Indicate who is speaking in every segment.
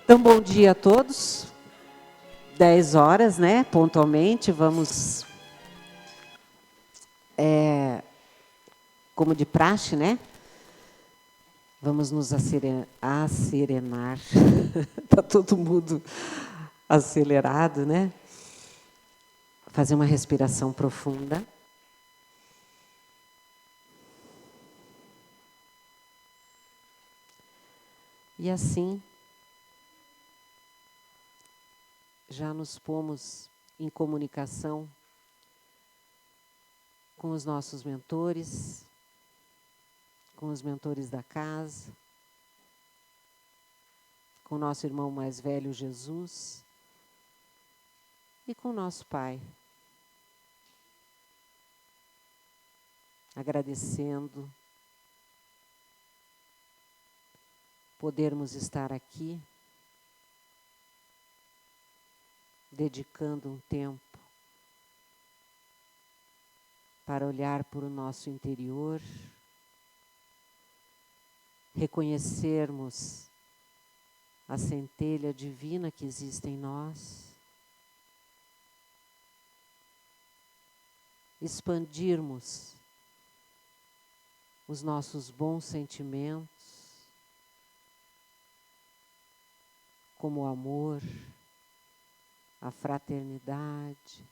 Speaker 1: Então, bom dia a todos. 10 horas, né? Pontualmente, vamos, como de praxe, né? Vamos nos acerenar. Está todo mundo acelerado, né? Fazer uma respiração profunda. E assim, já nos pomos em comunicação com os nossos mentores, com os mentores da casa, com o nosso irmão mais velho, Jesus, e com o nosso Pai. Agradecendo podermos estar aqui, dedicando um tempo para olhar para o nosso interior, reconhecermos a centelha divina que existe em nós, expandirmos os nossos bons sentimentos, como o amor, a fraternidade,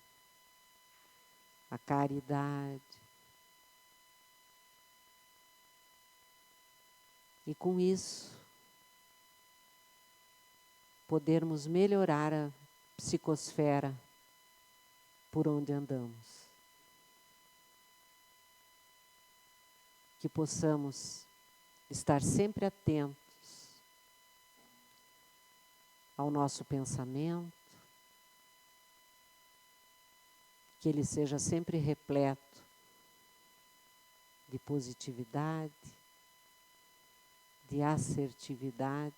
Speaker 1: a caridade. E com isso, podermos melhorar a psicosfera por onde andamos. Que possamos estar sempre atentos ao nosso pensamento, que ele seja sempre repleto de positividade, de assertividade,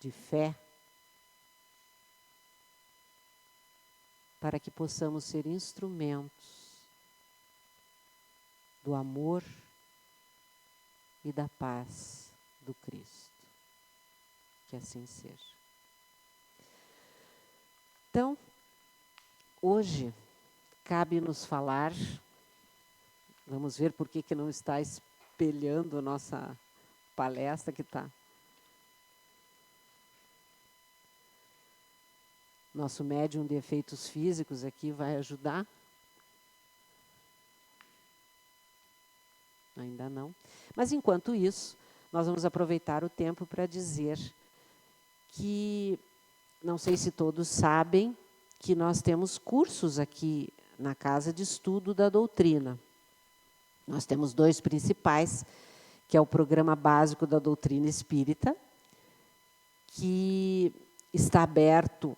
Speaker 1: de fé, para que possamos ser instrumentos do amor e da paz do Cristo. Que assim seja. Então, hoje, cabe-nos falar, vamos ver por que não está espelhando a nossa palestra que está. Nosso médium de efeitos físicos aqui vai ajudar. Ainda não. Mas, enquanto isso, nós vamos aproveitar o tempo para dizer que, não sei se todos sabem, que nós temos cursos aqui na Casa de Estudo da Doutrina. Nós temos 2 principais, que é o Programa Básico da Doutrina Espírita, que está aberto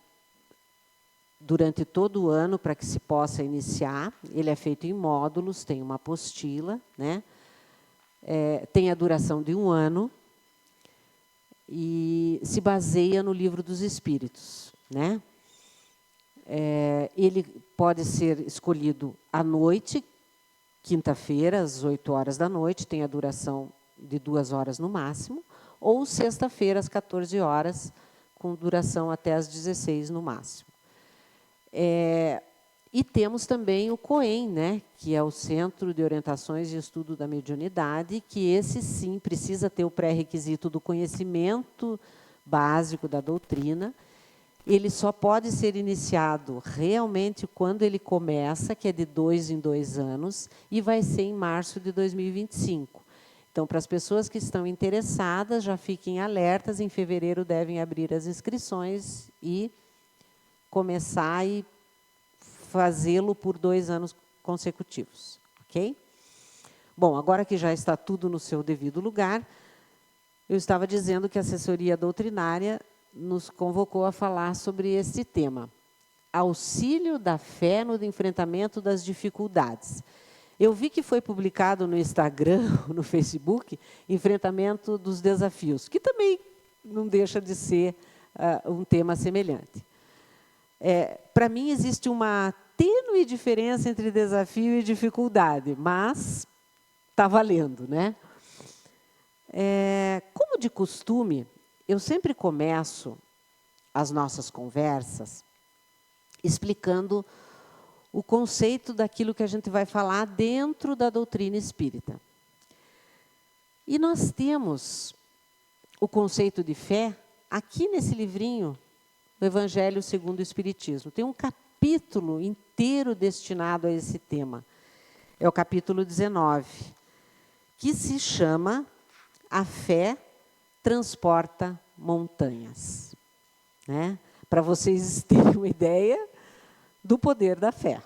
Speaker 1: durante todo o ano para que se possa iniciar. Ele é feito em módulos, tem uma apostila, né? Tem a duração de 1 ano e se baseia no Livro dos Espíritos, né? Ele pode ser escolhido à noite, quinta-feira, às 8 horas da noite, tem a duração de 2 horas no máximo, ou sexta-feira, às 14 horas, com duração até às 16 no máximo. E temos também o COEM, né, que é o Centro de Orientações e Estudo da Mediunidade, que esse sim precisa ter o pré-requisito do conhecimento básico da doutrina. Ele só pode ser iniciado realmente quando ele começa, que é de 2 em 2 anos, e vai ser em março de 2025. Então, para as pessoas que estão interessadas, já fiquem alertas, em fevereiro devem abrir as inscrições e começar e fazê-lo por 2 anos consecutivos, ok? Bom, agora que já está tudo no seu devido lugar, eu estava dizendo que a assessoria doutrinária nos convocou a falar sobre esse tema. Auxílio da fé no enfrentamento das dificuldades. Eu vi que foi publicado no Instagram, no Facebook, enfrentamento dos desafios, que também não deixa de ser um tema semelhante. Para mim, existe uma tênue diferença entre desafio e dificuldade, mas está valendo, né? Como Como de costume, eu sempre começo as nossas conversas explicando o conceito daquilo que a gente vai falar dentro da doutrina espírita. E nós temos o conceito de fé aqui nesse livrinho, o Evangelho segundo o Espiritismo. Tem um capítulo inteiro destinado a esse tema. É o capítulo 19, que se chama A Fé Transporta Montanhas. Né? Para vocês terem uma ideia do poder da fé.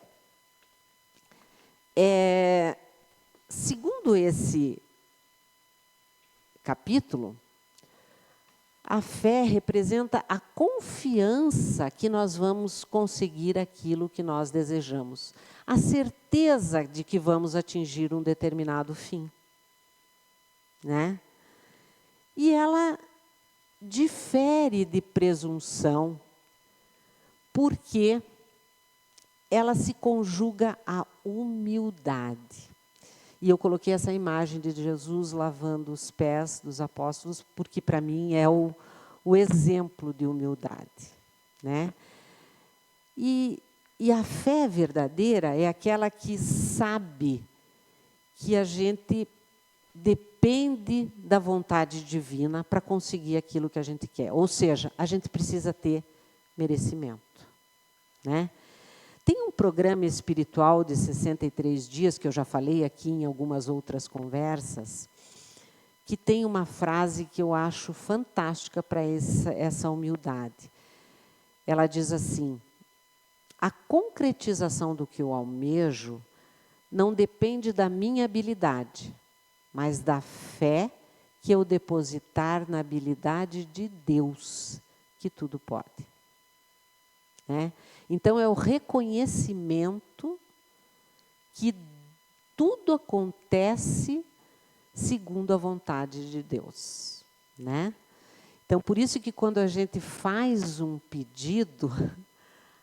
Speaker 1: Segundo esse capítulo, a fé representa a confiança que nós vamos conseguir aquilo que nós desejamos, a certeza de que vamos atingir um determinado fim. Né? E ela difere de presunção, porque ela se conjuga à humildade. E eu coloquei essa imagem de Jesus lavando os pés dos apóstolos, porque para mim é o exemplo de humildade. Né? E a fé verdadeira é aquela que sabe que a gente depende da vontade divina para conseguir aquilo que a gente quer. Ou seja, a gente precisa ter merecimento. Né? Tem um programa espiritual de 63 dias, que eu já falei aqui em algumas outras conversas, que tem uma frase que eu acho fantástica para essa humildade. Ela diz assim: a concretização do que eu almejo não depende da minha habilidade, mas da fé que eu depositar na habilidade de Deus, que tudo pode. Né? Então, é o reconhecimento que tudo acontece segundo a vontade de Deus. Né? Então, por isso que quando a gente faz um pedido,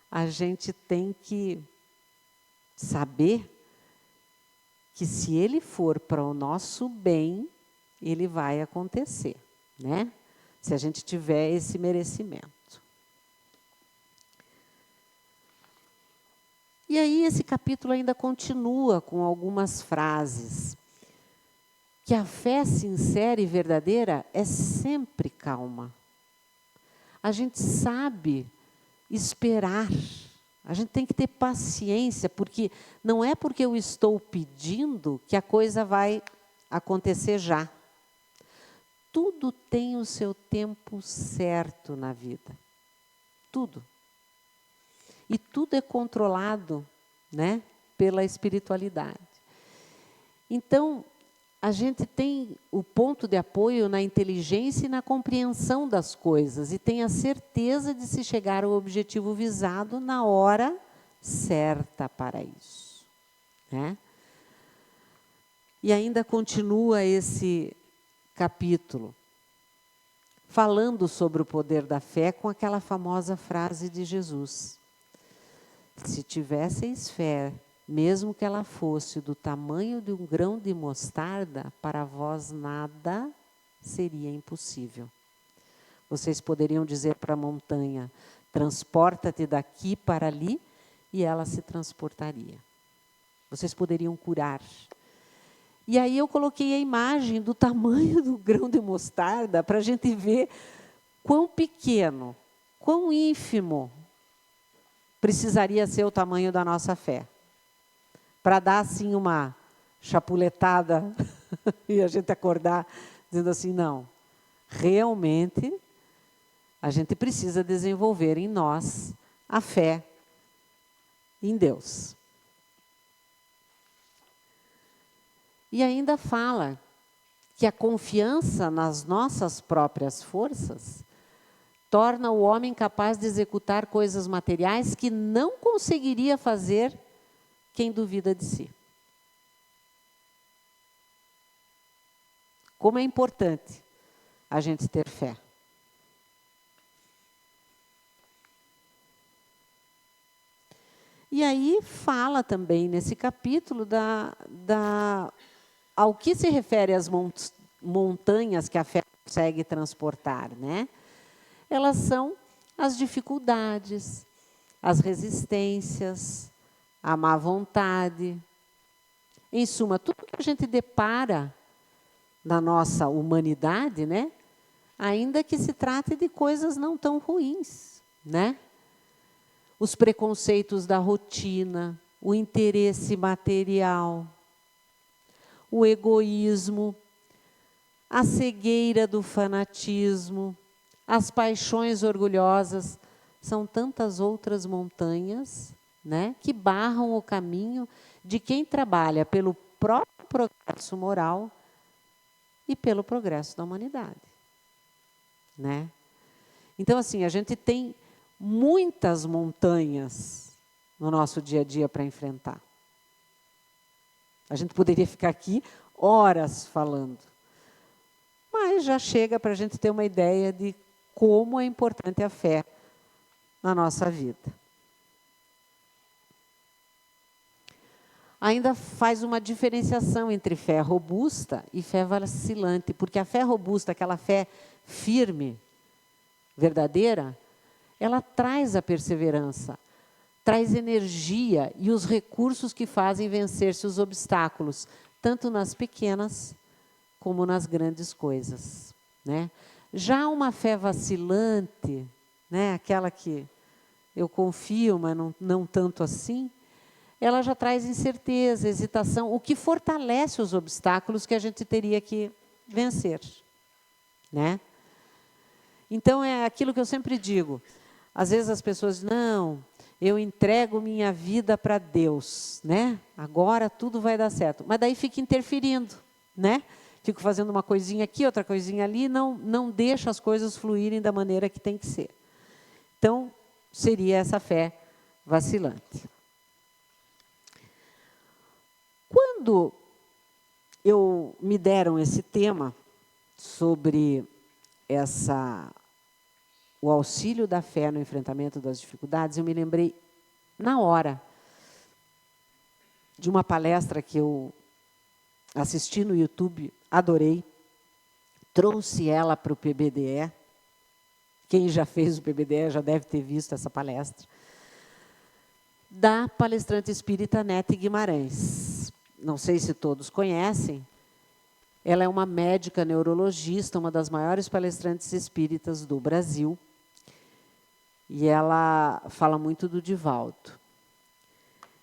Speaker 1: a gente tem que saber que se ele for para o nosso bem, ele vai acontecer. Né? Se a gente tiver esse merecimento. E aí esse capítulo ainda continua com algumas frases. Que a fé sincera e verdadeira é sempre calma. A gente sabe esperar. A gente tem que ter paciência, porque não é porque eu estou pedindo que a coisa vai acontecer já. Tudo tem o seu tempo certo na vida. Tudo. E tudo é controlado, né, pela espiritualidade. Então, a gente tem o ponto de apoio na inteligência e na compreensão das coisas, e tem a certeza de se chegar ao objetivo visado na hora certa para isso. Né? E ainda continua esse capítulo, falando sobre o poder da fé com aquela famosa frase de Jesus. Se tivesseis fé, mesmo que ela fosse do tamanho de um grão de mostarda, para vós nada seria impossível. Vocês poderiam dizer para a montanha, transporta-te daqui para ali, e ela se transportaria. Vocês poderiam curar. E aí eu coloquei a imagem do tamanho do grão de mostarda, para a gente ver quão pequeno, quão ínfimo precisaria ser o tamanho da nossa fé. Para dar assim uma chapuletada e a gente acordar dizendo assim, não, realmente a gente precisa desenvolver em nós a fé em Deus. E ainda fala que a confiança nas nossas próprias forças torna o homem capaz de executar coisas materiais que não conseguiria fazer quem duvida de si. Como é importante a gente ter fé. E aí fala também nesse capítulo ao que se refere às montanhas que a fé consegue transportar, né? Elas são as dificuldades, as resistências, a má vontade. Em suma, tudo que a gente depara na nossa humanidade, né? Ainda que se trate de coisas não tão ruins, né? Os preconceitos da rotina, o interesse material, o egoísmo, a cegueira do fanatismo, as paixões orgulhosas, são tantas outras montanhas, né, que barram o caminho de quem trabalha pelo próprio progresso moral e pelo progresso da humanidade, né? Então, assim, a gente tem muitas montanhas no nosso dia a dia para enfrentar. A gente poderia ficar aqui horas falando, mas já chega para a gente ter uma ideia de como é importante a fé na nossa vida. Ainda faz uma diferenciação entre fé robusta e fé vacilante, porque a fé robusta, aquela fé firme, verdadeira, ela traz a perseverança, traz energia e os recursos que fazem vencer-se os obstáculos, tanto nas pequenas como nas grandes coisas, né? Já uma fé vacilante, né, aquela que eu confio, mas não tanto assim, ela já traz incerteza, hesitação, o que fortalece os obstáculos que a gente teria que vencer, né? Então, é aquilo que eu sempre digo. Às vezes as pessoas dizem, não, eu entrego minha vida para Deus, né? Agora tudo vai dar certo. Mas daí fica interferindo, né? Fico fazendo uma coisinha aqui, outra coisinha ali, não deixa as coisas fluírem da maneira que tem que ser. Então, seria essa fé vacilante. Quando me deram esse tema sobre o auxílio da fé no enfrentamento das dificuldades, eu me lembrei, na hora, de uma palestra que eu assisti no YouTube, adorei, trouxe ela para o PBDE. Quem já fez o PBDE já deve ter visto essa palestra, da palestrante espírita Nete Guimarães. Não sei se todos conhecem, ela é uma médica neurologista, uma das maiores palestrantes espíritas do Brasil, e ela fala muito do Divaldo.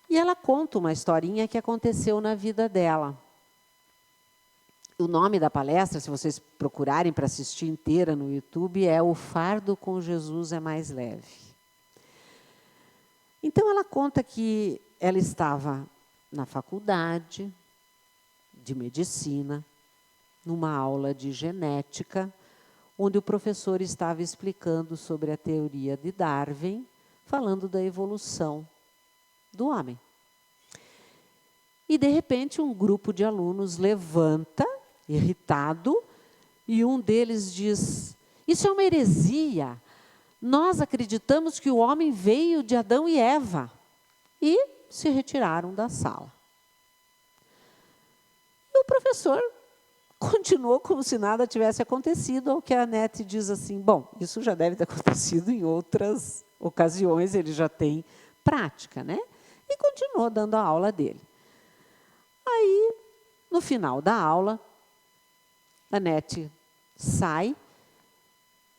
Speaker 1: E ela conta uma historinha que aconteceu na vida dela. O nome da palestra, se vocês procurarem para assistir inteira no YouTube, é O Fardo com Jesus é Mais Leve. Então, ela conta que ela estava na faculdade de medicina, numa aula de genética, onde o professor estava explicando sobre a teoria de Darwin, falando da evolução do homem. E, de repente, um grupo de alunos levanta, irritado, e um deles diz, isso é uma heresia, nós acreditamos que o homem veio de Adão e Eva. E se retiraram da sala. E o professor continuou como se nada tivesse acontecido, ao que a Nete diz assim, bom, isso já deve ter acontecido em outras ocasiões, ele já tem prática, né? E continuou dando a aula dele. Aí, no final da aula, a Nete sai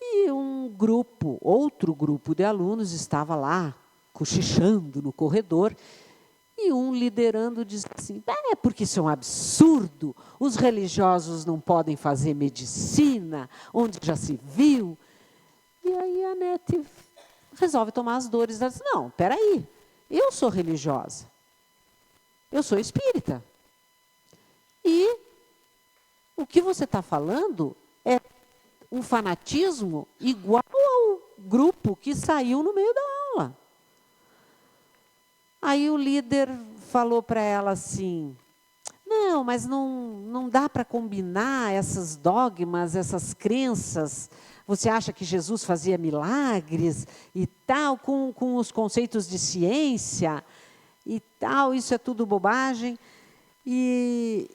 Speaker 1: e outro grupo de alunos estava lá, cochichando no corredor, e um liderando diz assim, porque isso é um absurdo, os religiosos não podem fazer medicina, onde já se viu. E aí a Nete resolve tomar as dores, ela diz, não, espera aí, eu sou religiosa, eu sou espírita, e o que você está falando é um fanatismo igual ao grupo que saiu no meio da aula. Aí o líder falou para ela assim, não, mas não dá para combinar esses dogmas, essas crenças. Você acha que Jesus fazia milagres e tal, com os conceitos de ciência e tal, isso é tudo bobagem. E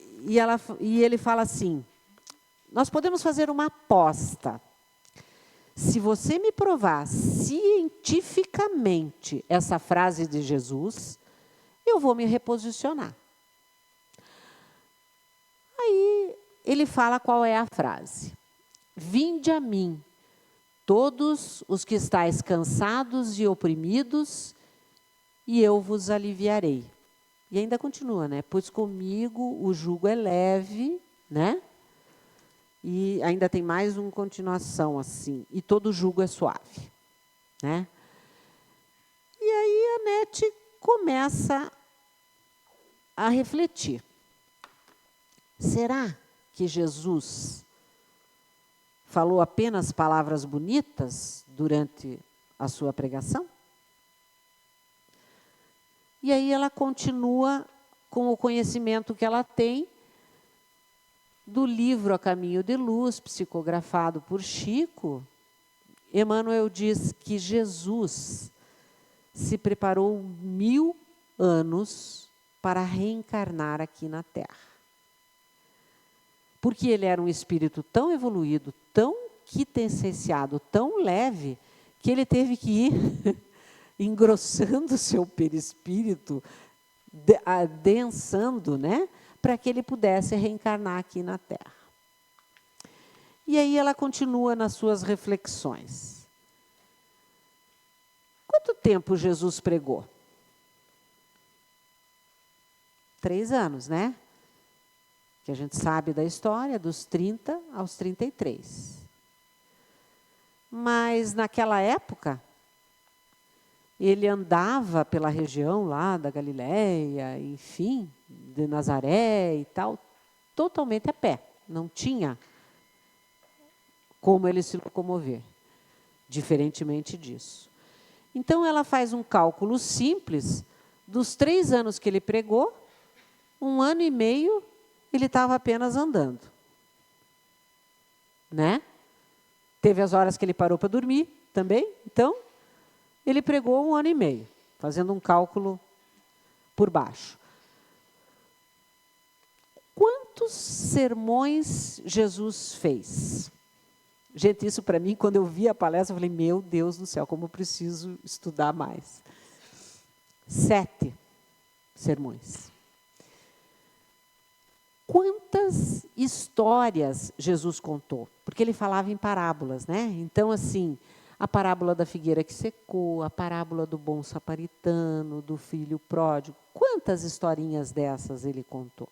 Speaker 1: ele fala assim, nós podemos fazer uma aposta. Se você me provar cientificamente essa frase de Jesus, eu vou me reposicionar. Aí ele fala qual é a frase. Vinde a mim, todos os que estáis cansados e oprimidos, e eu vos aliviarei. E ainda continua, né? Pois comigo o jugo é leve, né? E ainda tem mais uma continuação assim. E todo jugo é suave, né? E aí a Nete começa a refletir. Será que Jesus falou apenas palavras bonitas durante a sua pregação? E aí ela continua com o conhecimento que ela tem do livro A Caminho de Luz, psicografado por Chico. Emmanuel diz que Jesus se preparou 1000 anos para reencarnar aqui na Terra. Porque ele era um espírito tão evoluído, tão quintessenciado, tão leve, que ele teve que ir engrossando seu perispírito, adensando, né? Para que ele pudesse reencarnar aqui na Terra. E aí ela continua nas suas reflexões. Quanto tempo Jesus pregou? 3 anos, né? Que a gente sabe da história, dos 30 aos 33. Mas naquela época, ele andava pela região lá da Galileia, enfim, de Nazaré e tal, totalmente a pé. Não tinha como ele se locomover, diferentemente disso. Então, ela faz um cálculo simples, dos 3 anos que ele pregou, 1 ano e meio, ele estava apenas andando. Né? Teve as horas que ele parou para dormir também, então, ele pregou 1 ano e meio, fazendo um cálculo por baixo. Quantos sermões Jesus fez? Gente, isso para mim, quando eu vi a palestra, eu falei, meu Deus do céu, como eu preciso estudar mais. 7 sermões. Quantas histórias Jesus contou? Porque ele falava em parábolas, né? Então, assim, a parábola da figueira que secou, a parábola do bom samaritano, do filho pródigo. Quantas historinhas dessas ele contou?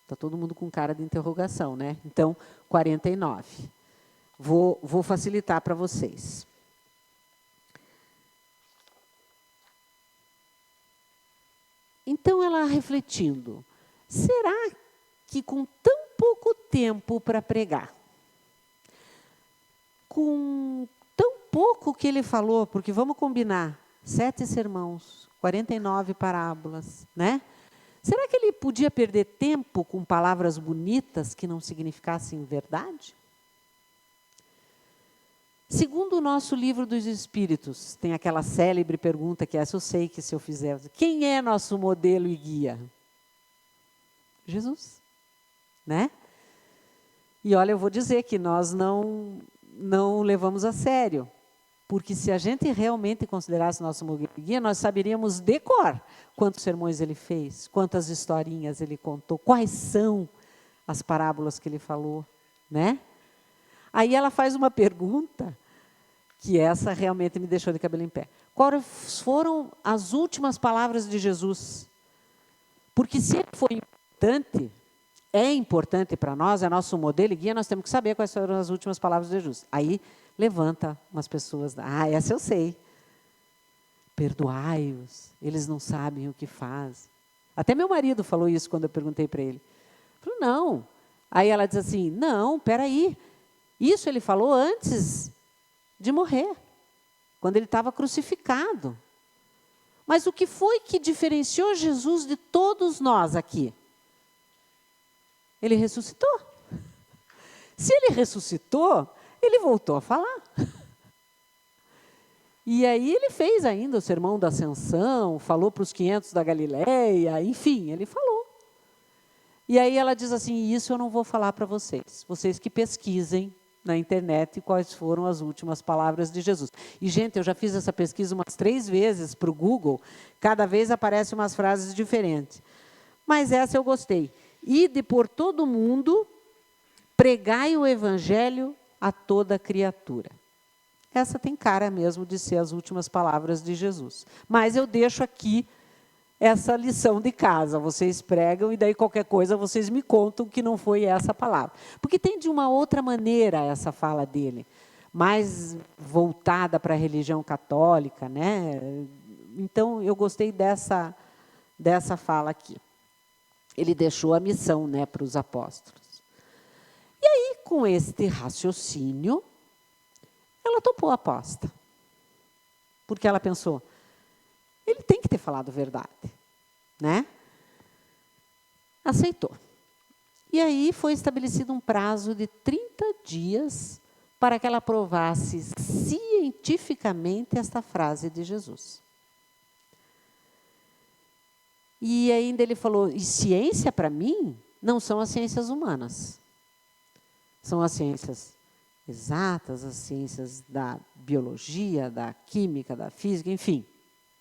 Speaker 1: Está todo mundo com cara de interrogação, né? Então, 49. Vou facilitar para vocês. Então, ela refletindo, será que com tão pouco tempo para pregar, com tão pouco que ele falou, porque vamos combinar, 7 sermões, 49 parábolas, né? Será que ele podia perder tempo com palavras bonitas que não significassem verdade? Segundo o nosso livro dos Espíritos, tem aquela célebre pergunta que essa eu sei que se eu fizer, quem é nosso modelo e guia? Jesus, né? E olha, eu vou dizer que nós não levamos a sério, porque se a gente realmente considerasse nosso modelo e guia, nós saberíamos de cor quantos sermões ele fez, quantas historinhas ele contou, quais são as parábolas que ele falou, né? Aí ela faz uma pergunta, que essa realmente me deixou de cabelo em pé. Quais foram as últimas palavras de Jesus? Porque se ele foi importante, é importante para nós, é nosso modelo e guia, nós temos que saber quais foram as últimas palavras de Jesus. Aí levanta umas pessoas, essa eu sei. Perdoai-os, eles não sabem o que fazem. Até meu marido falou isso quando eu perguntei para ele. Falou, não. Aí ela diz assim, não, peraí, isso ele falou antes de morrer, quando ele estava crucificado. Mas o que foi que diferenciou Jesus de todos nós aqui? Ele ressuscitou. Se ele ressuscitou, ele voltou a falar. E aí ele fez ainda o sermão da Ascensão, falou para os 500 da Galileia, enfim, ele falou. E aí ela diz assim, isso eu não vou falar para vocês. Vocês que pesquisem na internet quais foram as últimas palavras de Jesus. E, gente, eu já fiz essa pesquisa umas 3 vezes para o Google, cada vez aparecem umas frases diferentes. Mas essa eu gostei. Ide por todo mundo, pregai o evangelho a toda criatura. Essa tem cara mesmo de ser as últimas palavras de Jesus. Mas eu deixo aqui essa lição de casa. Vocês pregam e daí qualquer coisa vocês me contam que não foi essa palavra. Porque tem de uma outra maneira essa fala dele, mais voltada para a religião católica, né? Então, eu gostei dessa fala aqui. Ele deixou a missão, né, para os apóstolos. E aí, com este raciocínio, ela topou a aposta. Porque ela pensou, ele tem que ter falado verdade, né? Aceitou. E aí foi estabelecido um prazo de 30 dias para que ela provasse cientificamente esta frase de Jesus. E ainda ele falou, e ciência para mim não são as ciências humanas. São as ciências exatas, as ciências da biologia, da química, da física, enfim.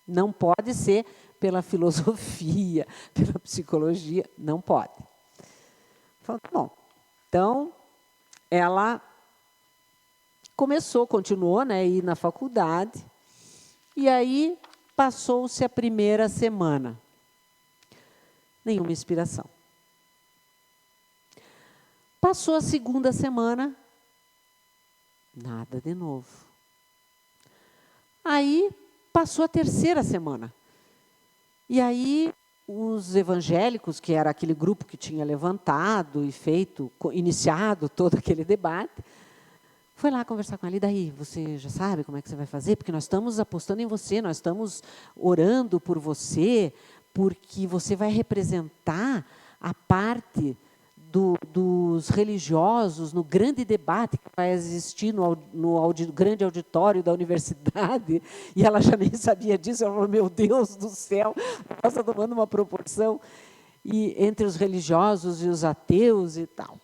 Speaker 1: Não pode ser pela filosofia, pela psicologia, não pode. Falei, bom, então, ela continuou, né, a ir na faculdade, e aí passou-se a primeira semana. Nenhuma inspiração. Passou a segunda semana, nada de novo. Aí, passou a terceira semana. E aí, os evangélicos, que era aquele grupo que tinha levantado e iniciado todo aquele debate, foi lá conversar com ela. E daí, você já sabe como é que você vai fazer? Porque nós estamos apostando em você, nós estamos orando por você, porque você vai representar a parte dos religiosos no grande debate que vai existir no grande auditório da universidade, e ela já nem sabia disso, ela falou, meu Deus do céu, está tomando uma proporção entre os religiosos e os ateus e tal.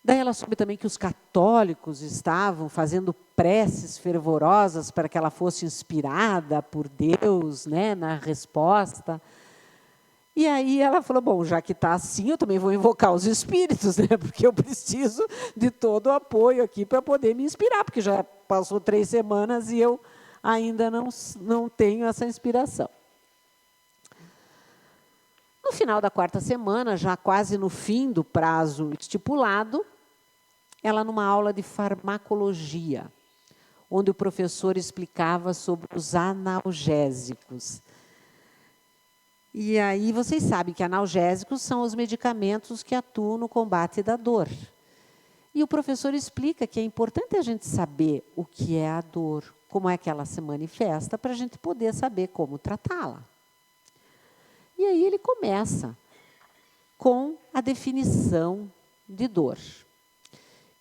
Speaker 1: Daí ela soube também que os católicos estavam fazendo preces fervorosas para que ela fosse inspirada por Deus, né, na resposta. E aí ela falou, bom, já que está assim, eu também vou invocar os espíritos, né? Porque eu preciso de todo o apoio aqui para poder me inspirar, porque já passou 3 semanas e eu ainda não tenho essa inspiração. No final da 4ª semana, já quase no fim do prazo estipulado, ela numa aula de farmacologia, onde o professor explicava sobre os analgésicos. E aí vocês sabem que analgésicos são os medicamentos que atuam no combate da dor. E o professor explica que é importante a gente saber o que é a dor, como é que ela se manifesta, para a gente poder saber como tratá-la. E aí ele começa com a definição de dor,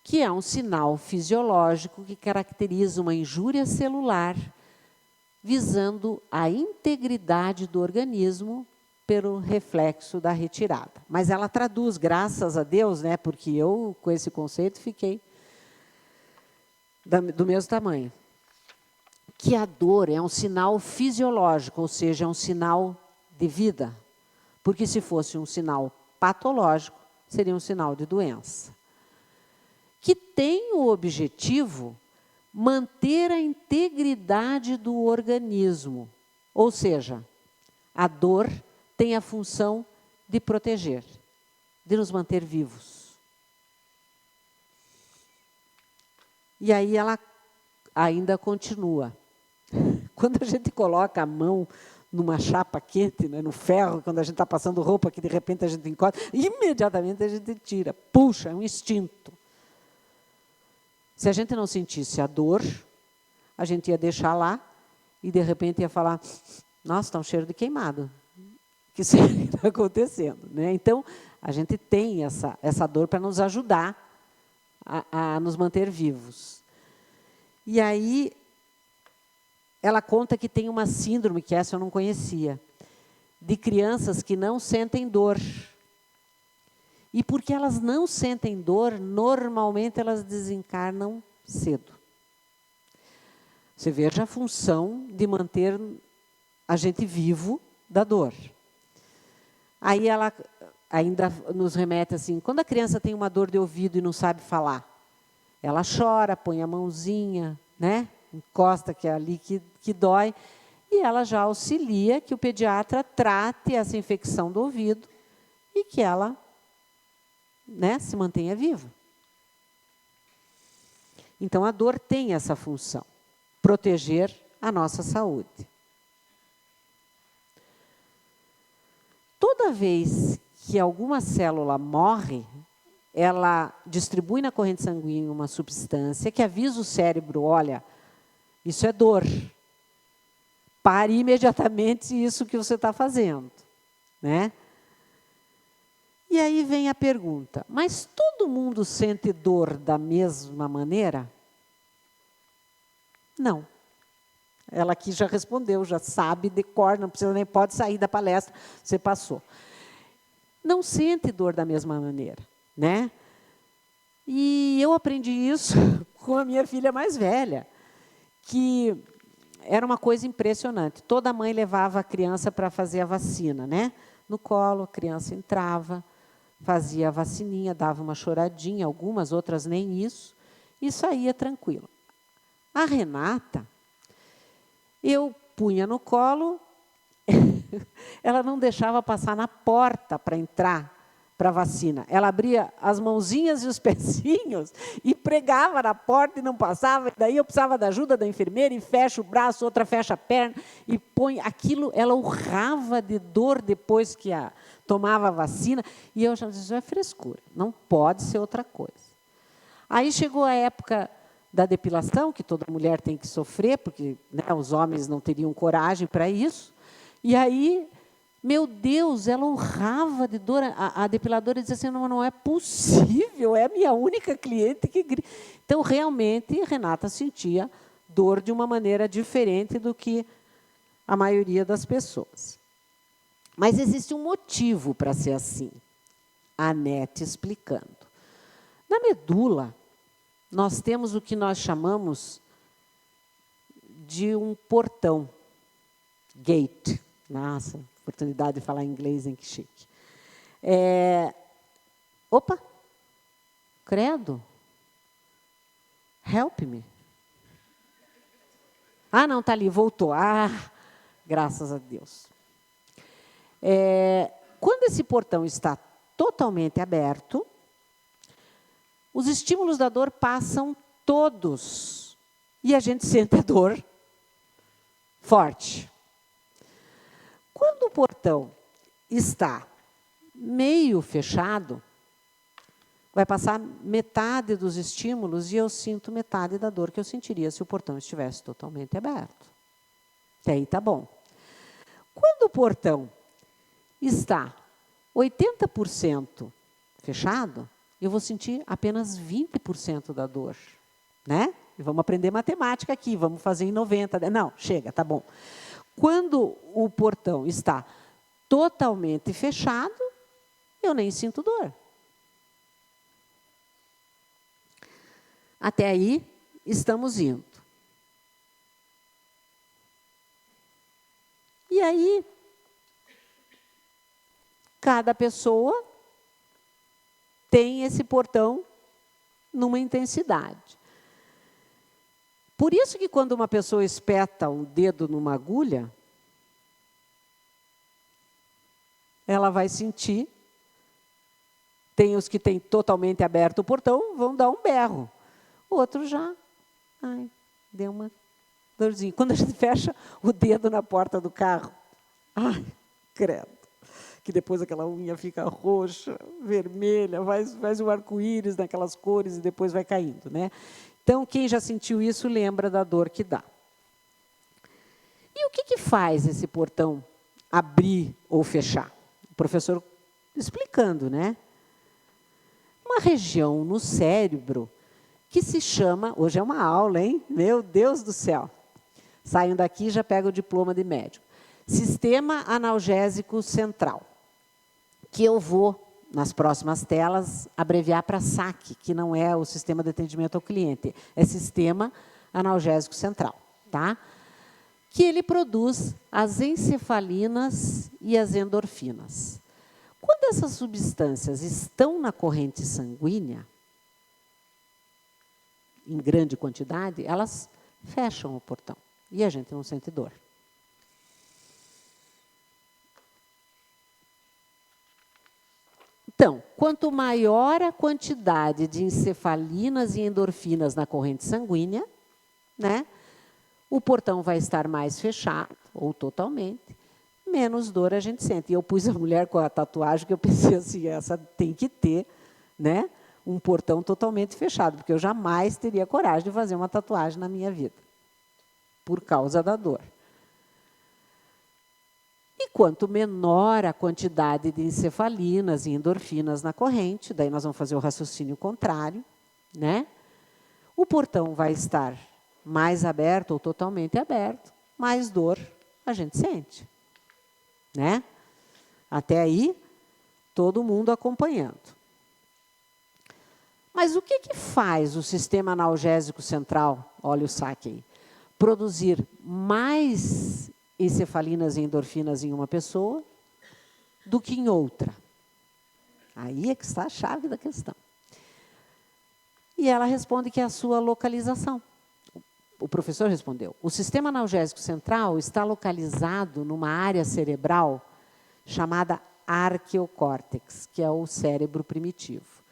Speaker 1: que é um sinal fisiológico que caracteriza uma injúria celular visando a integridade do organismo pelo reflexo da retirada. Mas ela traduz, graças a Deus, né, porque eu, com esse conceito, fiquei do mesmo tamanho. Que a dor é um sinal fisiológico, ou seja, é um sinal de vida. Porque se fosse um sinal patológico, seria um sinal de doença. Que tem o objetivo manter a integridade do organismo. Ou seja, a dor tem a função de proteger, de nos manter vivos. E aí ela ainda continua. Quando a gente coloca a mão numa chapa quente, né, no ferro, quando a gente está passando roupa, que de repente a gente encosta, imediatamente a gente tira. Puxa, é um instinto. Se a gente não sentisse a dor, a gente ia deixar lá e, de repente, ia falar, nossa, está um cheiro de queimado. Que isso está acontecendo, né? Então, a gente tem essa dor para nos ajudar a nos manter vivos. E aí, ela conta que tem uma síndrome, que essa eu não conhecia, de crianças que não sentem dor. E porque elas não sentem dor, normalmente elas desencarnam cedo. Você veja a função de manter a gente vivo da dor. Aí ela ainda nos remete assim, quando a criança tem uma dor de ouvido e não sabe falar, ela chora, põe a mãozinha, né? Encosta que é ali que dói, e ela já auxilia que o pediatra trate essa infecção do ouvido e que ela, né, se mantenha viva. Então, a dor tem essa função, proteger a nossa saúde. Toda vez que alguma célula morre, ela distribui na corrente sanguínea uma substância que avisa o cérebro, olha, isso é dor. Pare imediatamente isso que você está fazendo, né? E aí vem a pergunta, mas todo mundo sente dor da mesma maneira? Não. Ela aqui já respondeu, já sabe, decora, não precisa nem pode sair da palestra, você passou. Não sente dor da mesma maneira, né? E eu aprendi isso com a minha filha mais velha, que era uma coisa impressionante. Toda mãe levava a criança para fazer a vacina, né? No colo, a criança entrava, fazia a vacininha, dava uma choradinha, algumas, outras nem isso, e saía tranquilo. A Renata, eu punha no colo, ela não deixava passar na porta para entrar para a vacina. Ela abria as mãozinhas e os pezinhos e pregava na porta e não passava. Daí eu precisava da ajuda da enfermeira e fecha o braço, outra fecha a perna e põe aquilo. Ela urrava de dor depois que tomava a vacina. E eu já dizia, isso é frescura, não pode ser outra coisa. Aí chegou a época da depilação, que toda mulher tem que sofrer, porque, né, os homens não teriam coragem para isso. E aí, meu Deus, ela urrava de dor. A depiladora dizia assim, não é possível, é a minha única cliente que grita. Então, realmente, Renata sentia dor de uma maneira diferente do que a maioria das pessoas. Mas existe um motivo para ser assim. A Anete explicando. Na medula, nós temos o que nós chamamos de um portão, gate. Nossa, oportunidade de falar inglês, hein, que chique. Opa, credo. Help me. Ah, não, está ali, voltou. Ah, graças a Deus. Quando esse portão está totalmente aberto, os estímulos da dor passam todos. E a gente sente a dor forte. Quando o portão está meio fechado, vai passar metade dos estímulos e eu sinto metade da dor que eu sentiria se o portão estivesse totalmente aberto. Até aí está bom. Quando o portão está 80% fechado, eu vou sentir apenas 20% da dor, né? E vamos aprender matemática aqui, vamos fazer em 90. Não, chega, tá bom. Quando o portão está totalmente fechado, eu nem sinto dor. Até aí, estamos indo. E aí, cada pessoa tem esse portão numa intensidade. Por isso que quando uma pessoa espeta um dedo numa agulha, ela vai sentir, tem os que têm totalmente aberto o portão, vão dar um berro. Outro já, ai, deu uma dorzinha. Quando a gente fecha o dedo na porta do carro, ai, credo, que depois aquela unha fica roxa, vermelha, faz um arco-íris naquelas cores e depois vai caindo, né? Então, quem já sentiu isso, lembra da dor que dá. E o que faz esse portão abrir ou fechar? O professor explicando, né? Uma região no cérebro que se chama, hoje é uma aula, hein? Meu Deus do céu. Saiam daqui e já pega o diploma de médico. Sistema analgésico central. Que eu vou nas próximas telas, abreviar para SAC, que não é o sistema de atendimento ao cliente, é sistema analgésico central, tá? Que ele produz as encefalinas e as endorfinas. Quando essas substâncias estão na corrente sanguínea, em grande quantidade, elas fecham o portão e a gente não sente dor. Então, quanto maior a quantidade de encefalinas e endorfinas na corrente sanguínea, né, o portão vai estar mais fechado, ou totalmente, menos dor a gente sente. E eu pus a mulher com a tatuagem, que eu pensei assim, essa tem que ter, né, um portão totalmente fechado, porque eu jamais teria coragem de fazer uma tatuagem na minha vida, por causa da dor. E quanto menor a quantidade de encefalinas e endorfinas na corrente, daí nós vamos fazer o raciocínio contrário, né? O portão vai estar mais aberto ou totalmente aberto, mais dor a gente sente, né? Até aí, todo mundo acompanhando. Mas o que faz o sistema analgésico central, olha o saque aí, produzir mais encefalinas e endorfinas em uma pessoa do que em outra? Aí é que está a chave da questão. E ela responde que é a sua localização. O professor respondeu: o sistema analgésico central está localizado numa área cerebral chamada arqueocórtex, que é o cérebro primitivo.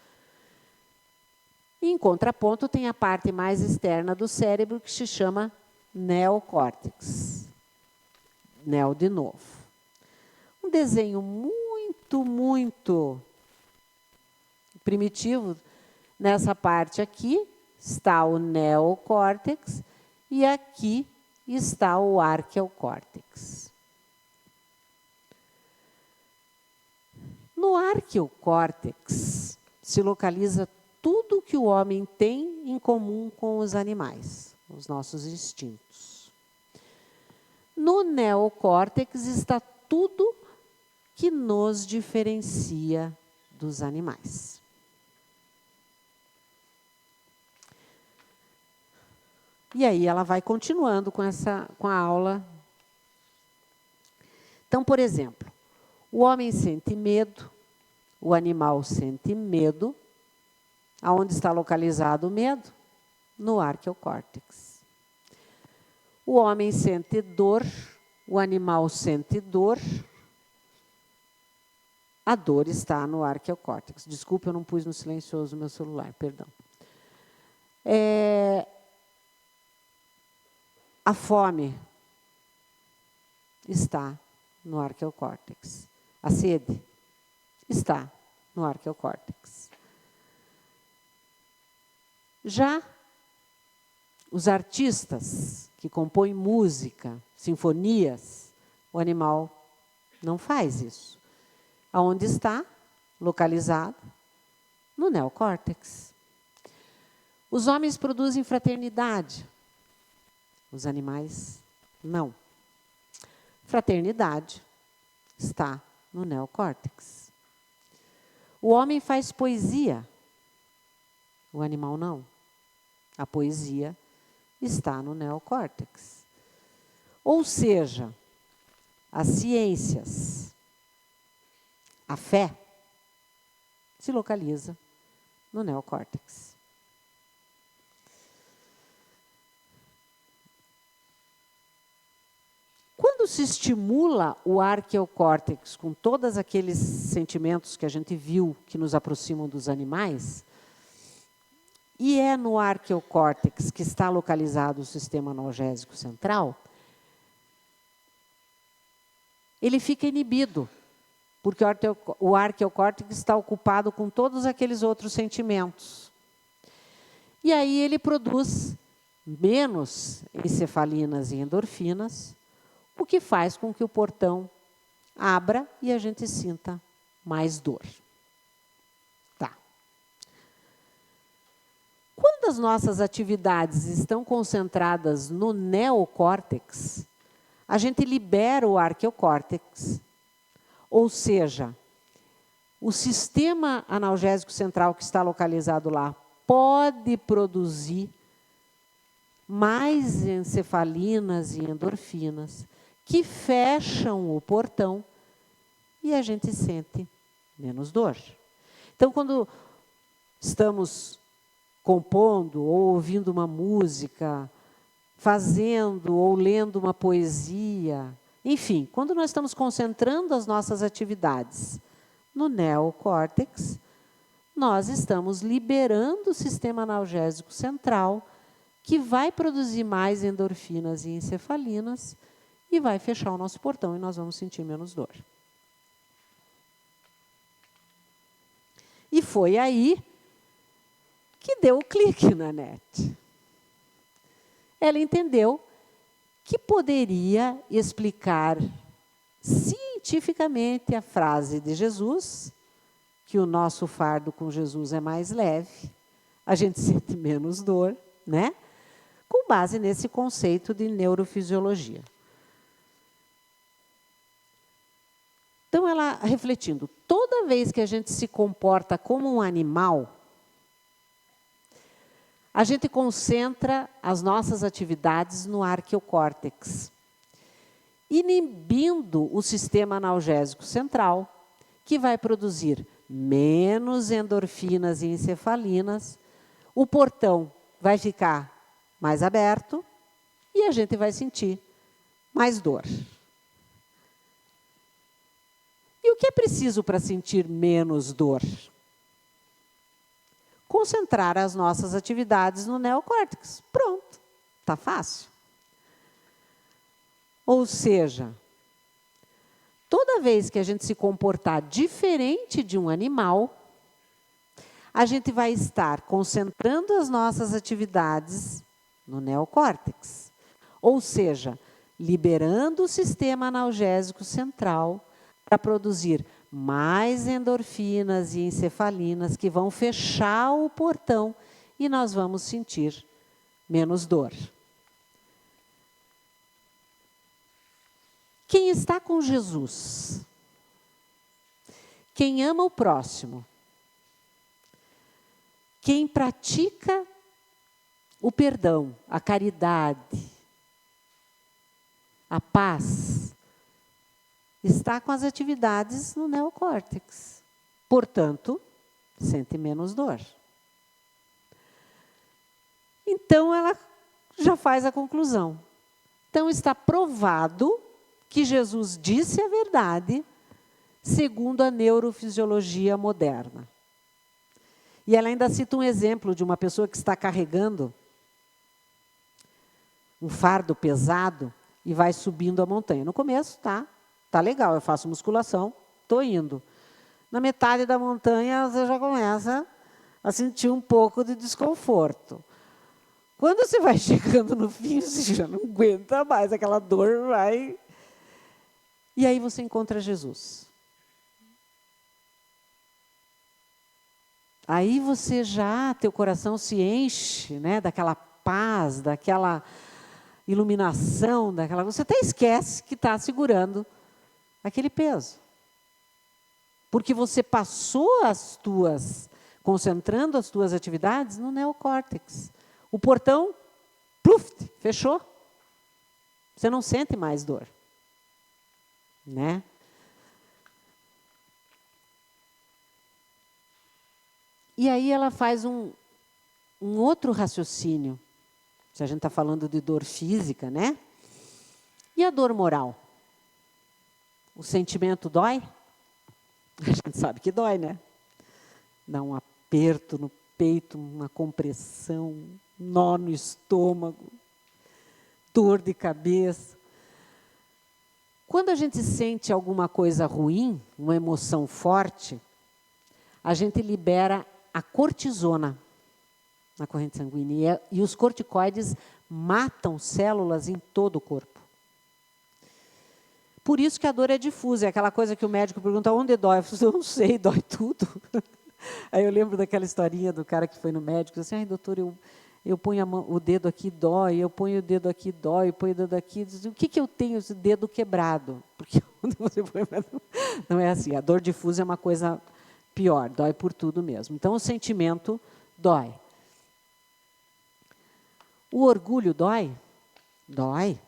Speaker 1: E, em contraponto, tem a parte mais externa do cérebro, que se chama neocórtex. Neo de novo. Um desenho muito primitivo. Nessa parte aqui está o neocórtex e aqui está o arqueocórtex. No arqueocórtex se localiza tudo que o homem tem em comum com os animais, os nossos instintos. No neocórtex está tudo que nos diferencia dos animais. E aí ela vai continuando com a aula. Então, por exemplo, o homem sente medo, o animal sente medo. Aonde está localizado o medo? No arqueocórtex. O homem sente dor, o animal sente dor. A dor está no arqueocórtex. Desculpa, eu não pus no silencioso o meu celular, perdão. A fome está no arqueocórtex. A sede está no arqueocórtex. Já os artistas que compõem música, sinfonias, o animal não faz isso. Aonde está? Localizado no neocórtex. Os homens produzem fraternidade, os animais não. Fraternidade está no neocórtex. O homem faz poesia, o animal não. A poesia está no neocórtex. Ou seja, as ciências, a fé, se localiza no neocórtex. Quando se estimula o arqueocórtex com todos aqueles sentimentos que a gente viu que nos aproximam dos animais, e é no arqueocórtex que está localizado o sistema analgésico central, ele fica inibido, porque o arqueocórtex está ocupado com todos aqueles outros sentimentos. E aí ele produz menos encefalinas e endorfinas, o que faz com que o portão abra e a gente sinta mais dor. Tá. Quando as nossas atividades estão concentradas no neocórtex, a gente libera o arqueocórtex, ou seja, o sistema analgésico central que está localizado lá pode produzir mais encefalinas e endorfinas que fecham o portão e a gente sente menos dor. Então, quando estamos compondo ou ouvindo uma música, fazendo ou lendo uma poesia, enfim, quando nós estamos concentrando as nossas atividades no neocórtex, nós estamos liberando o sistema analgésico central, que vai produzir mais endorfinas e encefalinas e vai fechar o nosso portão e nós vamos sentir menos dor. E foi aí que deu o clique na NET. Ela entendeu que poderia explicar cientificamente a frase de Jesus, que o nosso fardo com Jesus é mais leve, a gente sente menos dor, né? Com base nesse conceito de neurofisiologia. Então, ela refletindo, toda vez que a gente se comporta como um animal, a gente concentra as nossas atividades no arqueocórtex, inibindo o sistema analgésico central, que vai produzir menos endorfinas e encefalinas, o portão vai ficar mais aberto e a gente vai sentir mais dor. E o que é preciso para sentir menos dor? Concentrar as nossas atividades no neocórtex. Pronto, está fácil. Ou seja, toda vez que a gente se comportar diferente de um animal, a gente vai estar concentrando as nossas atividades no neocórtex. Ou seja, liberando o sistema analgésico central para produzir mais endorfinas e encefalinas que vão fechar o portão e nós vamos sentir menos dor. Quem está com Jesus, quem ama o próximo, quem pratica o perdão, a caridade, a paz, está com as atividades no neocórtex. Portanto, sente menos dor. Então, ela já faz a conclusão. Então, está provado que Jesus disse a verdade, segundo a neurofisiologia moderna. E ela ainda cita um exemplo de uma pessoa que está carregando um fardo pesado e vai subindo a montanha. No começo, tá legal, eu faço musculação, estou indo. Na metade da montanha, você já começa a sentir um pouco de desconforto. Quando você vai chegando no fim, você já não aguenta mais, aquela dor vai... E aí você encontra Jesus. Aí você já, teu coração se enche, né, daquela paz, daquela iluminação, você até esquece que está segurando aquele peso. Porque você passou concentrando as tuas atividades no neocórtex. O portão, pluf, fechou. Você não sente mais dor. Né? E aí ela faz um outro raciocínio. Se a gente está falando de dor física, né? E a dor moral? O sentimento dói? A gente sabe que dói, né? Dá um aperto no peito, uma compressão, um nó no estômago, dor de cabeça. Quando a gente sente alguma coisa ruim, uma emoção forte, a gente libera a cortisona na corrente sanguínea. E os corticoides matam células em todo o corpo. Por isso que a dor é difusa. É aquela coisa que o médico pergunta, onde dói? Eu falo, eu não sei, dói tudo. Aí eu lembro daquela historinha do cara que foi no médico, assim, ai, doutor, eu ponho o dedo aqui, dói, eu ponho o dedo aqui, dói, eu ponho o dedo aqui, o que eu tenho? Esse dedo quebrado. Porque onde você põe, não é assim, a dor difusa é uma coisa pior, dói por tudo mesmo. Então, o sentimento dói. O orgulho dói? Dói.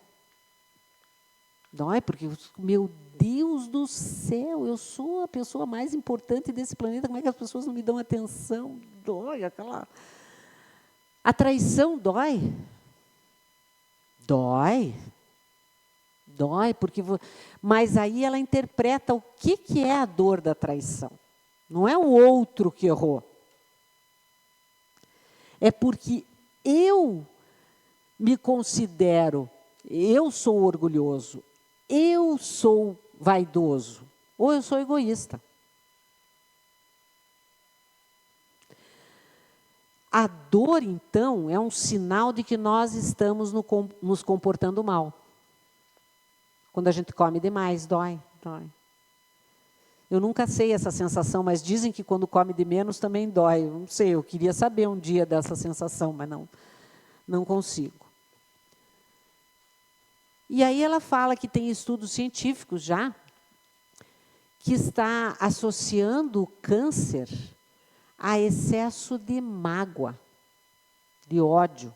Speaker 1: Dói, porque, meu Deus do céu, eu sou a pessoa mais importante desse planeta, como é que as pessoas não me dão atenção? Dói, aquela... A traição dói? Dói. Dói, porque... Mas aí ela interpreta o que é a dor da traição. Não é o outro que errou. É porque eu me considero, eu sou orgulhoso, eu sou vaidoso, ou eu sou egoísta. A dor, então, é um sinal de que nós estamos nos comportando mal. Quando a gente come demais, dói, dói. Eu nunca sei essa sensação, mas dizem que quando come de menos também dói. Eu não sei, eu queria saber um dia dessa sensação, mas não consigo. E aí ela fala que tem estudos científicos já, que está associando o câncer a excesso de mágoa, de ódio,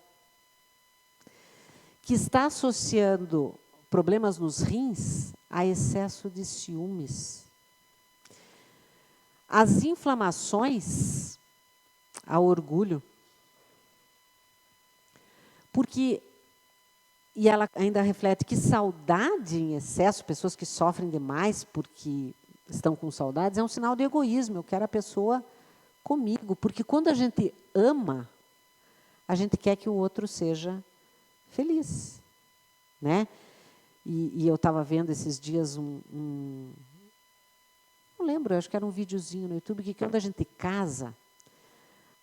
Speaker 1: que está associando problemas nos rins a excesso de ciúmes. As inflamações ao orgulho. Porque, e ela ainda reflete que saudade em excesso, pessoas que sofrem demais porque estão com saudades, é um sinal de egoísmo. Eu quero a pessoa comigo, porque quando a gente ama, a gente quer que o outro seja feliz, né? E eu estava vendo esses dias não lembro, acho que era um videozinho no YouTube, que quando a gente casa,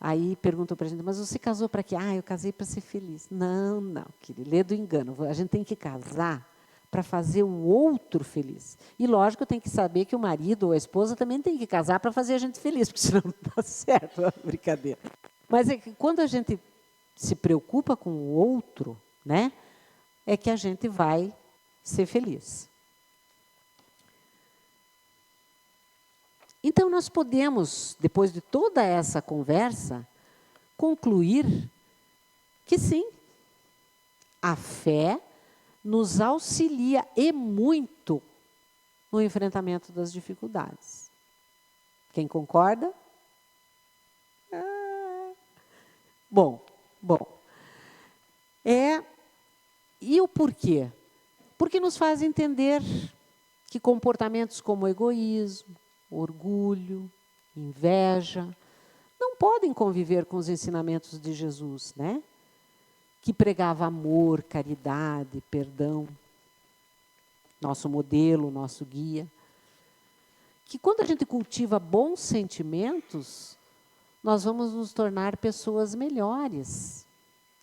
Speaker 1: aí perguntam para a gente, mas você casou para quê? Ah, eu casei para ser feliz. Não, querido, lê do engano. A gente tem que casar para fazer o outro feliz. E, lógico, tem que saber que o marido ou a esposa também tem que casar para fazer a gente feliz, porque senão não dá certo, é uma brincadeira. Mas é que quando a gente se preocupa com o outro, né, é que a gente vai ser feliz. Então, nós podemos, depois de toda essa conversa, concluir que sim, a fé nos auxilia e muito no enfrentamento das dificuldades. Quem concorda? Bom. E o porquê? Porque nos faz entender que comportamentos como egoísmo, orgulho, inveja, não podem conviver com os ensinamentos de Jesus, né? Que pregava amor, caridade, perdão, nosso modelo, nosso guia. Que quando a gente cultiva bons sentimentos, nós vamos nos tornar pessoas melhores.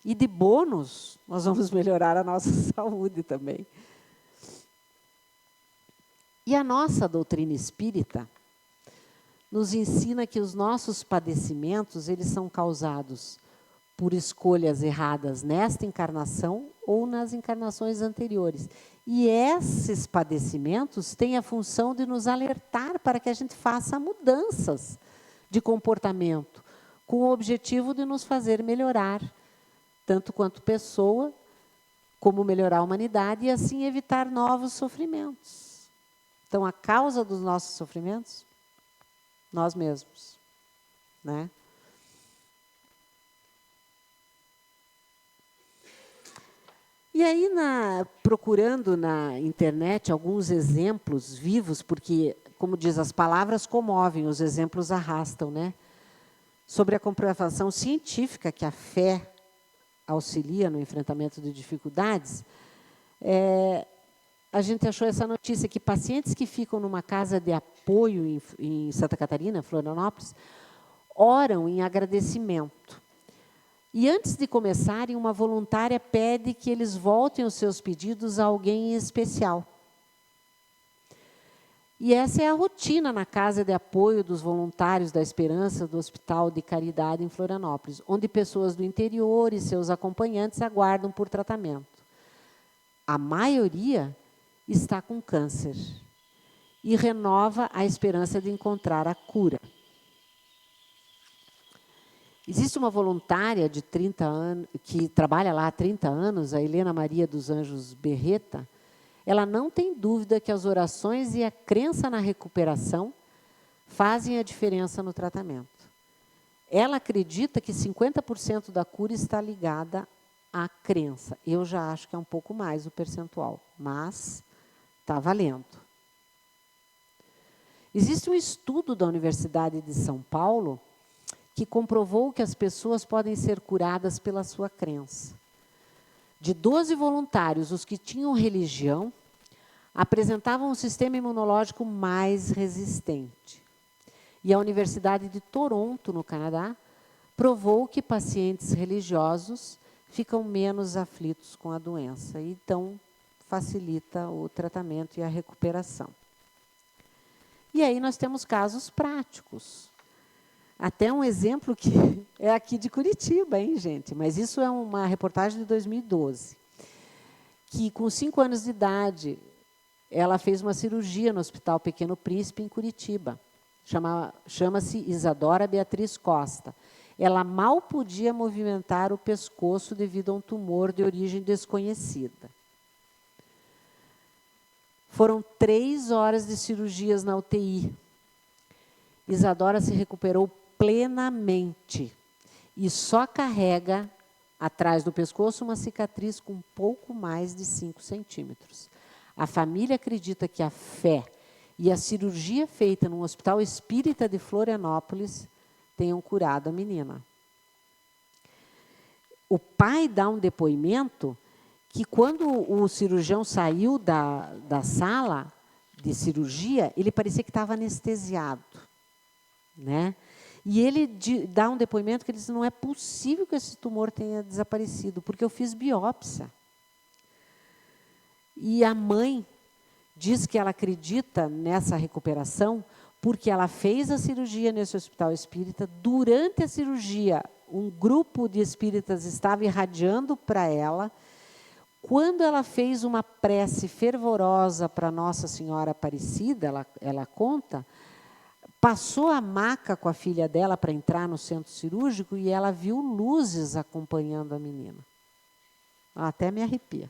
Speaker 1: E de bônus, nós vamos melhorar a nossa saúde também. E a nossa doutrina espírita nos ensina que os nossos padecimentos, eles são causados por escolhas erradas nesta encarnação ou nas encarnações anteriores. E esses padecimentos têm a função de nos alertar para que a gente faça mudanças de comportamento, com o objetivo de nos fazer melhorar, tanto quanto pessoa, como melhorar a humanidade e assim evitar novos sofrimentos. Então, a causa dos nossos sofrimentos, nós mesmos, né? E aí, procurando na internet alguns exemplos vivos, porque, como diz, as palavras comovem, os exemplos arrastam, né? Sobre a comprovação científica que a fé auxilia no enfrentamento de dificuldades, a gente achou essa notícia que pacientes que ficam numa casa de apoio em Santa Catarina, Florianópolis, oram em agradecimento. E antes de começarem, uma voluntária pede que eles voltem os seus pedidos a alguém em especial. E essa é a rotina na casa de apoio dos voluntários da Esperança do Hospital de Caridade em Florianópolis, onde pessoas do interior e seus acompanhantes aguardam por tratamento. A maioria está com câncer e renova a esperança de encontrar a cura. Existe uma voluntária de 30 anos, que trabalha lá há 30 anos, a Helena Maria dos Anjos Berreta. Ela não tem dúvida que as orações e a crença na recuperação fazem a diferença no tratamento. Ela acredita que 50% da cura está ligada à crença. Eu já acho que é um pouco mais o percentual, mas está valendo. Existe um estudo da Universidade de São Paulo que comprovou que as pessoas podem ser curadas pela sua crença. De 12 voluntários, os que tinham religião apresentavam um sistema imunológico mais resistente. E a Universidade de Toronto, no Canadá, provou que pacientes religiosos ficam menos aflitos com a doença. E, então, facilita o tratamento e a recuperação. E aí nós temos casos práticos. Até um exemplo que é aqui de Curitiba, hein, gente? Mas isso é uma reportagem de 2012. Que, com 5 anos de idade, ela fez uma cirurgia no Hospital Pequeno Príncipe, em Curitiba. Chama-se Isadora Beatriz Costa. Ela mal podia movimentar o pescoço devido a um tumor de origem desconhecida. Foram 3 horas de cirurgias na UTI. Isadora se recuperou plenamente e só carrega atrás do pescoço uma cicatriz com pouco mais de 5 centímetros. A família acredita que a fé e a cirurgia feita no Hospital Espírita de Florianópolis tenham curado a menina. O pai dá um depoimento que, quando o cirurgião saiu da sala de cirurgia, ele parecia que estava anestesiado, né? E ele dá um depoimento que ele diz: não é possível que esse tumor tenha desaparecido, porque eu fiz biópsia. E a mãe diz que ela acredita nessa recuperação porque ela fez a cirurgia nesse hospital espírita. Durante a cirurgia, um grupo de espíritas estava irradiando para ela. Quando ela fez uma prece fervorosa para Nossa Senhora Aparecida, ela conta, passou a maca com a filha dela para entrar no centro cirúrgico e ela viu luzes acompanhando a menina. Até me arrepia.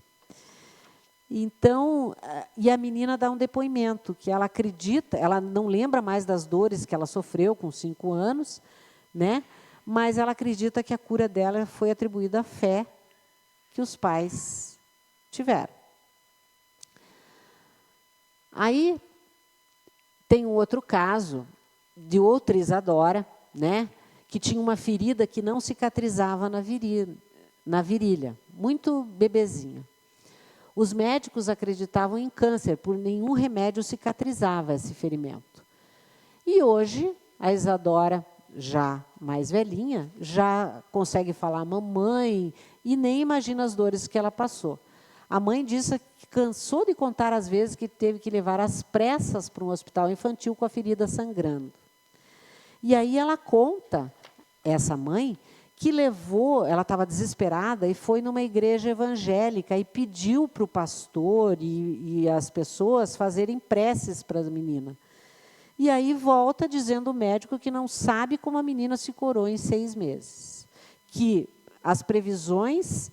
Speaker 1: Então, e a menina dá um depoimento que ela acredita, ela não lembra mais das dores que ela sofreu com 5 anos, né? Mas ela acredita que a cura dela foi atribuída à fé que os pais tiveram. Aí tem um outro caso de outra Isadora, né, que tinha uma ferida que não cicatrizava na virilha, muito bebezinha. Os médicos acreditavam em câncer, por nenhum remédio cicatrizava esse ferimento. E hoje, a Isadora, já mais velhinha, já consegue falar mamãe e nem imagina as dores que ela passou. A mãe disse que cansou de contar as vezes que teve que levar às pressas para um hospital infantil com a ferida sangrando. E aí ela conta, essa mãe, que levou, ela estava desesperada e foi numa igreja evangélica e pediu para o pastor e as pessoas fazerem preces para a menina. E aí volta dizendo o médico que não sabe como a menina se curou em 6 meses. Que as previsões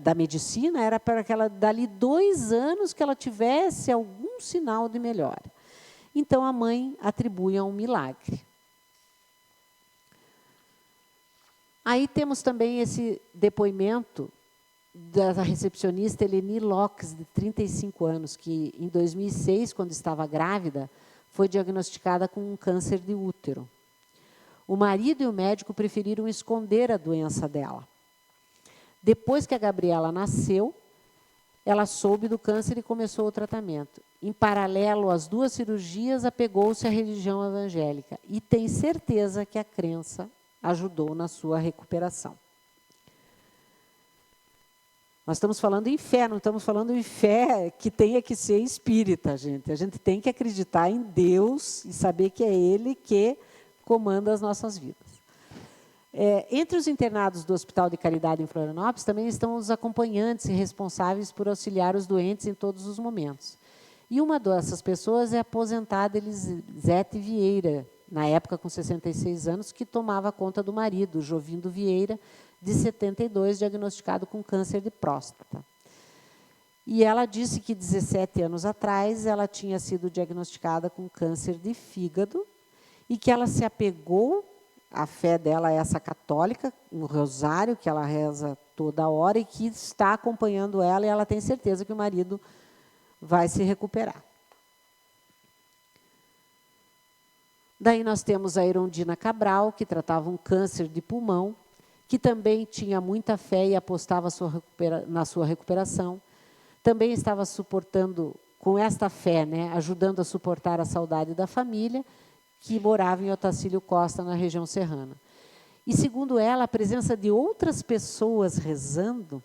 Speaker 1: da medicina era para que ela, dali 2 anos, que ela tivesse algum sinal de melhora. Então, a mãe atribui a um milagre. Aí temos também esse depoimento da recepcionista Eleni Locks, de 35 anos, que em 2006, quando estava grávida, foi diagnosticada com um câncer de útero. O marido e o médico preferiram esconder a doença dela. Depois que a Gabriela nasceu, ela soube do câncer e começou o tratamento. Em paralelo às 2 cirurgias, apegou-se à religião evangélica e tem certeza que a crença ajudou na sua recuperação. Nós estamos falando em fé, não estamos falando em fé que tenha que ser espírita, gente. A gente tem que acreditar em Deus e saber que é Ele que comanda as nossas vidas. Entre os internados do Hospital de Caridade em Florianópolis, também estão os acompanhantes e responsáveis por auxiliar os doentes em todos os momentos. E uma dessas pessoas é a aposentada Elisete Vieira, na época com 66 anos, que tomava conta do marido, Jovindo Vieira, de 72, diagnosticado com câncer de próstata. E ela disse que 17 anos atrás ela tinha sido diagnosticada com câncer de fígado e que ela se apegou, a fé dela é essa católica, um rosário que ela reza toda hora e que está acompanhando ela, e ela tem certeza que o marido vai se recuperar. Daí nós temos a Irondina Cabral, que tratava um câncer de pulmão, que também tinha muita fé e apostava na sua recuperação. Também estava suportando, com esta fé, né, ajudando a suportar a saudade da família, que morava em Otacílio Costa, na região serrana. E, segundo ela, a presença de outras pessoas rezando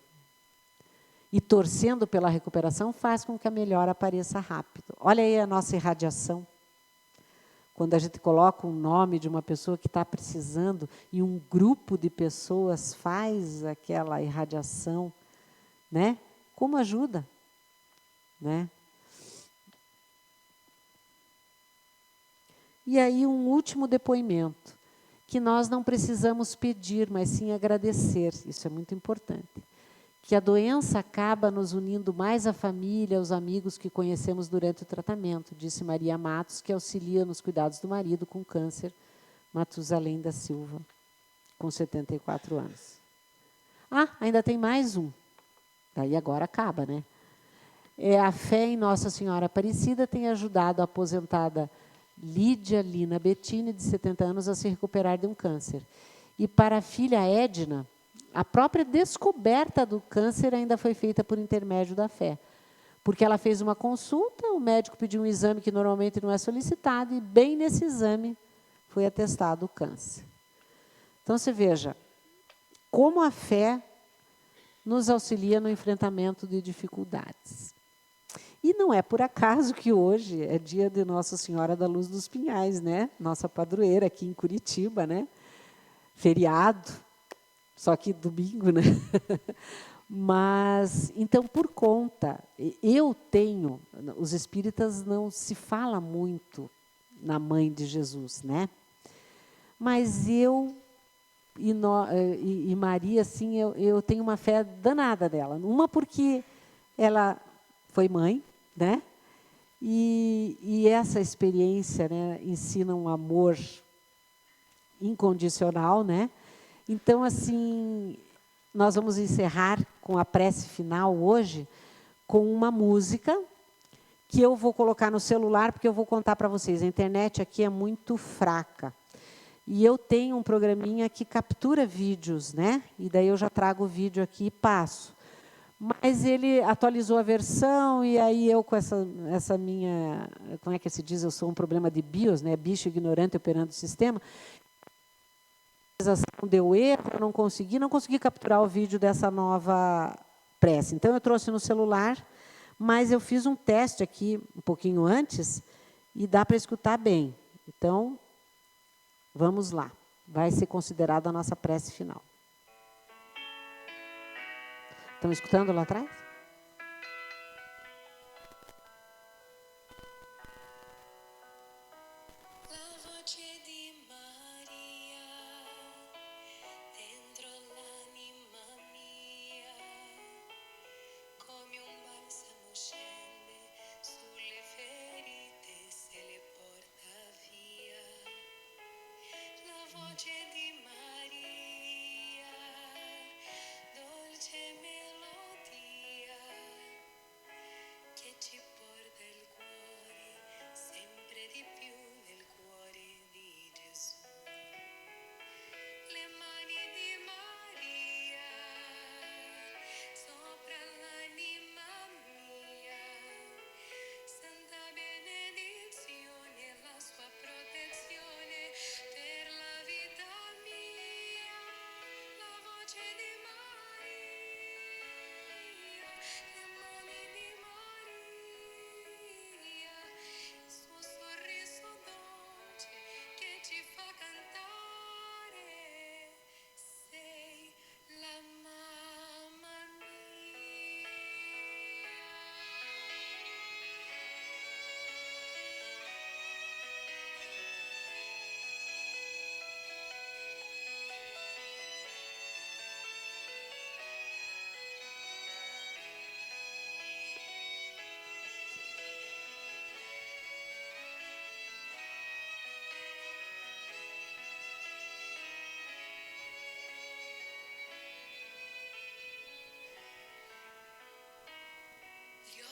Speaker 1: e torcendo pela recuperação faz com que a melhora apareça rápido. Olha aí a nossa irradiação. Quando a gente coloca um nome de uma pessoa que está precisando e um grupo de pessoas faz aquela irradiação, né? Como ajuda, né? E aí um último depoimento, que nós não precisamos pedir, mas sim agradecer, isso é muito importante. Que a doença acaba nos unindo mais à família, aos amigos que conhecemos durante o tratamento, disse Maria Matos, que auxilia nos cuidados do marido com câncer, Matusalém da Silva, com 74 anos. Ah, ainda tem mais um. Daí agora acaba, né? A fé em Nossa Senhora Aparecida tem ajudado a aposentada Lídia Lina Bettini, de 70 anos, a se recuperar de um câncer. E para a filha Edna, a própria descoberta do câncer ainda foi feita por intermédio da fé. Porque ela fez uma consulta, o médico pediu um exame que normalmente não é solicitado, e bem nesse exame foi atestado o câncer. Então, você veja, como a fé nos auxilia no enfrentamento de dificuldades. E não é por acaso que hoje é dia de Nossa Senhora da Luz dos Pinhais, né? Nossa padroeira aqui em Curitiba, né? Feriado, só que domingo, né? Mas, então, por conta, eu tenho, os espíritas não se fala muito na Mãe de Jesus, né? Mas eu e Maria, assim, eu tenho uma fé danada dela. Uma porque ela foi mãe, né? E essa experiência, né, ensina um amor incondicional, né? Então, assim, nós vamos encerrar com a prece final hoje com uma música que eu vou colocar no celular, porque eu vou contar para vocês. A internet aqui é muito fraca. E eu tenho um programinha que captura vídeos, né? E daí eu já trago o vídeo aqui e passo. Mas ele atualizou a versão, e aí eu, com essa minha... Como é que se diz? Eu sou um problema de BIOS, né? Bicho ignorante operando o sistema. Deu erro, eu não consegui capturar o vídeo dessa nova prece. Então, eu trouxe no celular, mas eu fiz um teste aqui um pouquinho antes e dá para escutar bem. Então, vamos lá. Vai ser considerada a nossa prece final. Estão escutando lá atrás?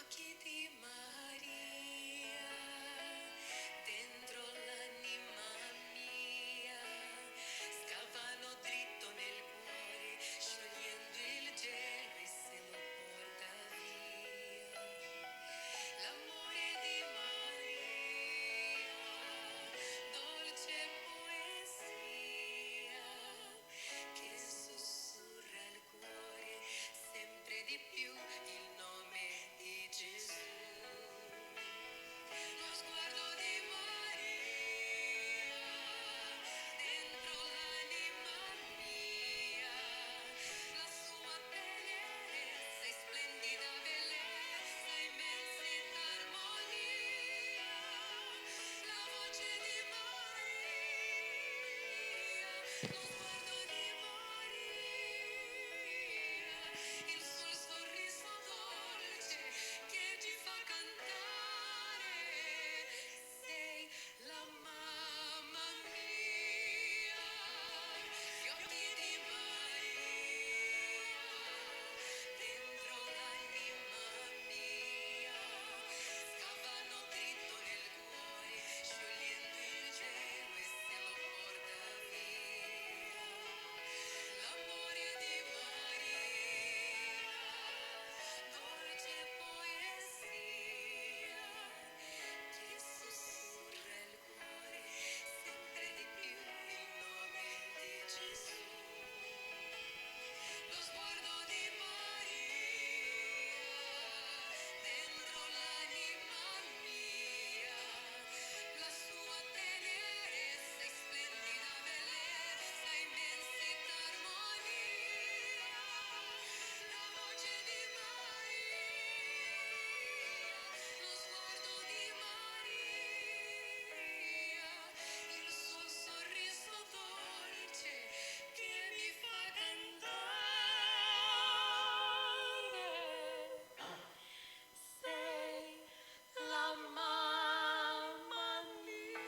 Speaker 2: occhi di Maria, dentro l'anima mia, scavano dritto nel cuore, sciogliendo il gelo e se lo porta via. L'amore di Maria, dolce poesia, che sussurra al cuore sempre di più il nome di Gesù. Lo sguardo di Maria, dentro l'anima mia, la sua tenerezza e splendida bellezza, immensità, armonia, la voce di Maria, lo sguardo di Maria, il suo sorriso dolce che ci fa cantare. Sei la mamma mia, gli occhi di Maria, dentro l'anima mia, scavano dritto nel cuore, sciogliendo il gelo e se lo porta via. L'amore di Maria, dolce poesia, che sussurra il cuore sempre di più il nome di Gesù. Lo sguardo di Maria, dentro l'anima mia, la sua tenerezza e splendida bellezza, immensità, armonia, la voce di Maria, lo sguardo di Maria, il suo sorriso dolce che mi fa cantare. Sei la mamma mia.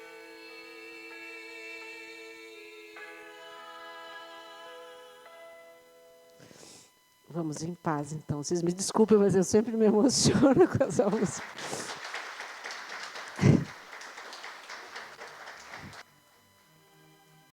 Speaker 1: Vamos em paz, então. Vocês me desculpem, mas eu sempre me emociono com essa música.